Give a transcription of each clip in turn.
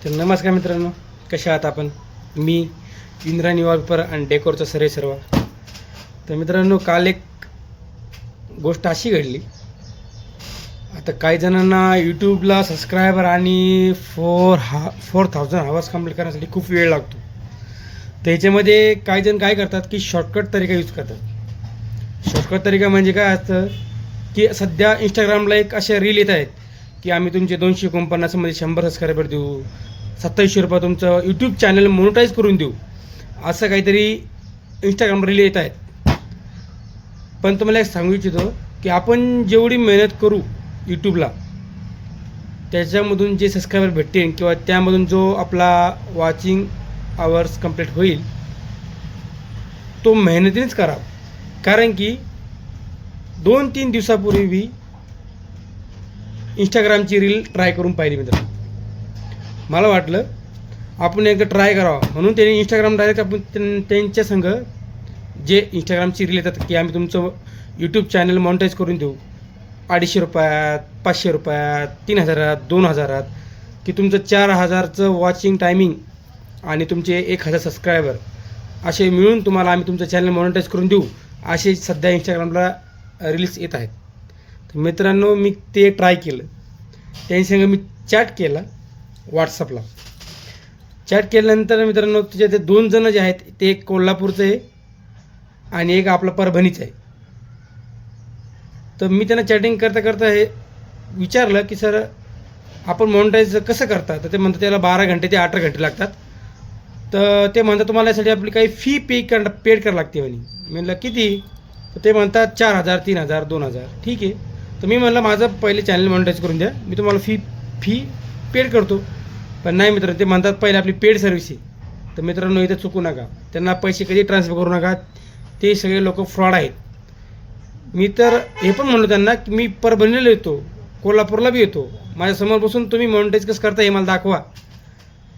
तर नमस्कार मित्रांनो, कशा आहात आपण? मी इंद्रायणी वॉलपेपर आणि डेकोरचा सर्व. तर मित्रांनो, काल एक गोष्ट अशी घडली. आता काही जणांना यूट्यूबला सबस्क्रायबर आणि 4000 आवर्स कंप्लीट करण्यासाठी खूप वेळ लागतो. तर ह्याच्यामध्ये काही जण काय करतात की शॉर्टकट तरीका यूज करतात. शॉर्टकट तरीका म्हणजे काय असतं की सध्या इंस्टाग्रामला एक अशा रील येत आहेत की आम्ही तुमचे 249 मध्ये 100 सबस्क्रायबर देऊ, 2700 रुपये तुमचं यूट्यूब चॅनल मोनोटाईज करून देऊ, असं काहीतरी इंस्टाग्राम रील येत आहेत. पण तुम्हाला एक सांगू इच्छितो की आपण जेवढी मेहनत करू यूट्यूबला, त्याच्यामधून जे सबस्क्रायबर भेटतील किंवा त्यामधून जो आपला वॉचिंग आवर्स कंप्लीट होईल तो मेहनतीनेच करा. कारण की 2-3 दिवसापूर्वी मी इंस्टाग्रामची रील ट्राय करून पाहिली मित्रांनो. मला वाटलं आपण एकदा ट्राय करावं, म्हणून त्यांनी इंस्टाग्राम डायरेक्ट आपण त्यांच्या संग जे इंस्टाग्रामची रील येतात की आम्ही तुमचं यूट्यूब चॅनल मॉनिटाईज करून देऊ 250 रुपयात, 500 रुपयात, 3000, 2000, की तुमचं 4000चं वॉचिंग टायमिंग आणि तुमचे 1000 सबस्क्रायबर असे मिळून तुम्हाला आम्ही तुमचं चॅनल मॉनिटाईज करून देऊ, असे सध्या इंस्टाग्रामला रील्स येत आहेत. तर मित्रांनो, मी ते ट्राय केलं. त्यांच्यासंग मी चॅट केला व्हॉट्सअपला. चॅट केल्यानंतर मित्रांनो, तुझे ते 2 जण जे आहेत ते एक कोल्हापूरचं आहे आणि एक आपलं परभणीचं आहे. तर मी त्यांना चॅटिंग करता करता हे विचारलं की सर आपण मॉनिटाईज कसं करता? तर ते म्हणतात त्याला 12 घंटे ते 18 घंटे लागतात. तर ते म्हणतात तुम्हाला यासाठी आपली काही फी पेड करावी लागते म्हणे. मी म्हणलं किती? तर ते म्हणतात 4000, 3000, 2000. ठीक आहे. तर मी म्हणलं माझं पहिले चॅनल मॉनिटाईज करून द्या, मी तुम्हाला फी पेड करतो. पण नाही मित्रांनो, ते म्हणतात पहिले आपली पेड सर्व्हिस आहे. तर मित्रांनो, इथं चुकू नका, त्यांना पैसे कधी ट्रान्सफर करू नका, ते सगळे लोक फ्रॉड आहेत. मी तर हे पण म्हणलो त्यांना की मी परभणीला येतो, कोल्हापूरला बी येतो, माझ्यासमोर बसून तुम्ही मॉनिटाईज कसं करता हे मला दाखवा.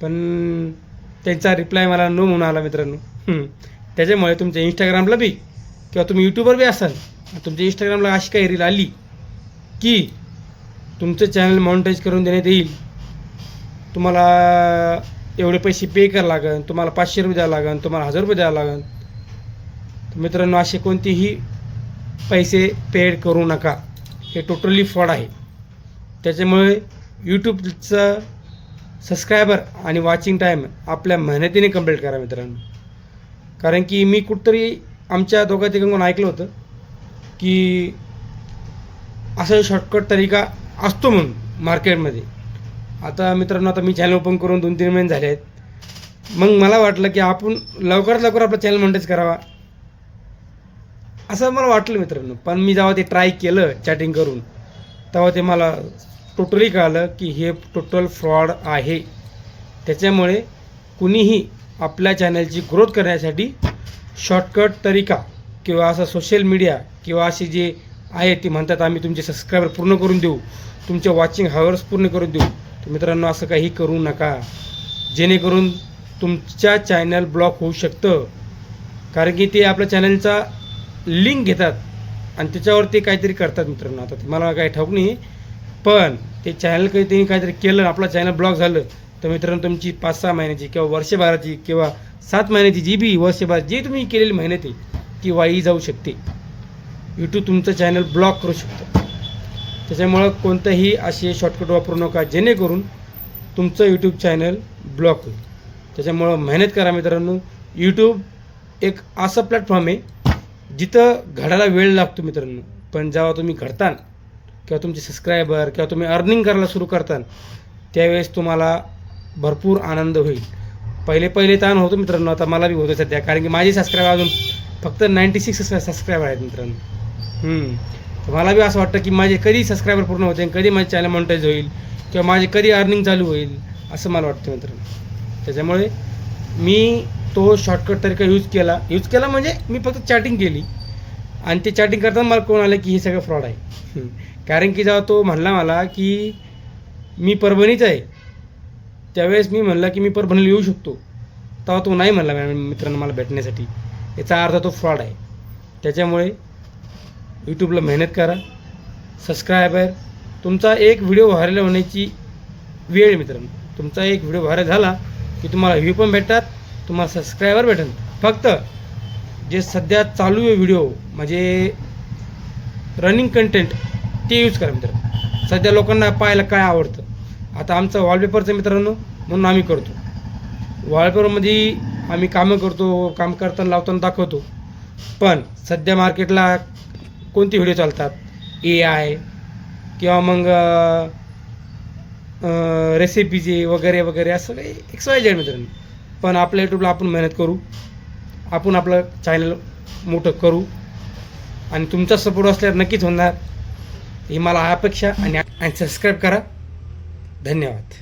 पण त्यांचा रिप्लाय मला नो म्हणून आला मित्रांनो. त्याच्यामुळे तुमच्या इंस्टाग्रामला बी किंवा तुम्ही यूट्यूबर बी असाल, तुमच्या इंस्टाग्रामला अशी काही रील आली की तुमचं चॅनल मॉनिटाईज करून देण्यात येईल, तुम्हाला एवढे पैसे पे करावं लागेल, तुम्हाला 500 रुपये द्यावं लागेल, तुम्हाला 1000 रुपये द्यावं लागेल. तर मित्रांनो, असे कोणतेही पैसे पेड करू नका, हे टोटली फ्रॉड आहे. त्याच्यामुळे यूट्यूबचं सबस्क्रायबर आणि वॉचिंग टाईम आपल्या मेहनतीने कंप्लीट करा मित्रांनो. कारण की मी कुठंतरी आमच्या दोघांतिघांकडून ऐकलं होतं की असा शॉर्टकट तरीका असतो म्हणून मार्केटमध्ये. आता मित्रांनो, आता मी चॅनल ओपन करून 2-3 महिने झाले आहेत. मग मला वाटलं की आपण लवकरात लवकर आपलं चॅनल मॉनिटाईज करावा असं मला वाटलं मित्रांनो. पण मी जेव्हा ते ट्राय केलं चॅटिंग करून, तेव्हा ते मला टोटली कळलं की हे टोटल फ्रॉड आहे. त्याच्यामुळे कुणीही आपल्या चॅनलची ग्रोथ करण्यासाठी शॉर्टकट तरीका किंवा असं सोशल मीडिया किंवा असे जे आहे ते म्हणतात आम्ही तुमचे सबस्क्रायबर पूर्ण करून देऊ, तुमचे वॉचिंग हावर्स पूर्ण करून देऊ. तर मित्रांनो, असं काही करू नका, जेणेकरून तुमच्या चॅनल ब्लॉक होऊ शकतं. कारण की ते आपल्या चॅनलचा लिंक घेतात आणि त्याच्यावर ते काहीतरी करतात मित्रांनो. आता मला काही ठाऊक नाही, पण ते चॅनल काही त्यांनी काहीतरी केलं, आपलं चॅनल ब्लॉक झालं, तर मित्रांनो तुमची 5-6 महिन्याची किंवा वर्षभराची किंवा 7 महिन्याची जी बी वर्षभर जी तुम्ही केलेली मेहनत आहे ती वाई जाऊ शकते. यूट्यूब तुमचं चॅनल ब्लॉक करू शकतं. त्याच्यामुळं कोणतंही असे शॉर्टकट वापरू नका जेणेकरून तुमचं यूट्यूब चॅनल ब्लॉक होईल. त्याच्यामुळं मेहनत करा मित्रांनो. यूट्यूब एक असं प्लॅटफॉर्म आहे जिथं घडायला वेळ लागतो मित्रांनो, पण जेव्हा तुम्ही घडता किंवा तुमचे सबस्क्रायबर किंवा तुम्ही अर्निंग करायला सुरू करता, त्यावेळेस तुम्हाला भरपूर आनंद होईल. पहिले ताण होतो मित्रांनो, आता मला बी होतं सध्या, कारण की माझे सबस्क्रायबर अजून फक्त 96 सबस्क्रायबर आहेत मित्रांनो. तर मला बी असं वाटतं की माझे कधी सबस्क्रायबर पूर्ण होते, कधी माझे चॅनल मॉनिटाईज होईल किंवा माझे कधी अर्निंग चालू होईल असं मला वाटतं मित्रांनो. त्याच्यामुळे मी तो शॉर्टकट तरीका यूज केला म्हणजे मी फक्त चॅटिंग केली आणि ते चॅटिंग करताना मला कोण आलं की हे सगळं फ्रॉड आहे. कारण की जेव्हा तो म्हणला मला की मी परभणीचा आहे, त्यावेळेस मी म्हणलं की मी परभणीला येऊ शकतो, तेव्हा तो नाही म्हणला मित्रांनो मला भेटण्यासाठी. याचा अर्थ तो फ्रॉड आहे. त्याच्यामुळे यूट्यूबला मेहनत करा. सबस्क्रायबर तुमचा एक व्हिडिओ व्हायरल होण्याची वेळ मित्रांनो तुमचा एक व्हिडिओ व्हायरल झाला की तुम्हाला व्ह्यू पण भेटतात, तुम्हाला सबस्क्रायबर भेटतात. फक्त जे सध्या चालू आहे व्हिडिओ म्हणजे रनिंग कंटेंट ते यूज करा मित्रांनो. सध्या लोकांना पाहायला काय आवडतं, आता आमचं वॉलपेपरचं मित्रांनो म्हणून आम्ही करतो. वॉलपेपरमध्ये आम्ही कामं करतो, काम करताना लावताना दाखवतो. पण सध्या मार्केटला कोणते व्हिडिओ चालतात, AI किंवा मग रेसिपीचे वगैरे वगैरे असं काही XYZ मित्रांनो. पण आपल्या यूट्यूबला आपण मेहनत करू, आपण आपलं चॅनल मोठं करू आणि तुमचा सपोर्ट असल्यावर नक्कीच होणार ही मला अपेक्षा. आणि सबस्क्राईब करा. धन्यवाद.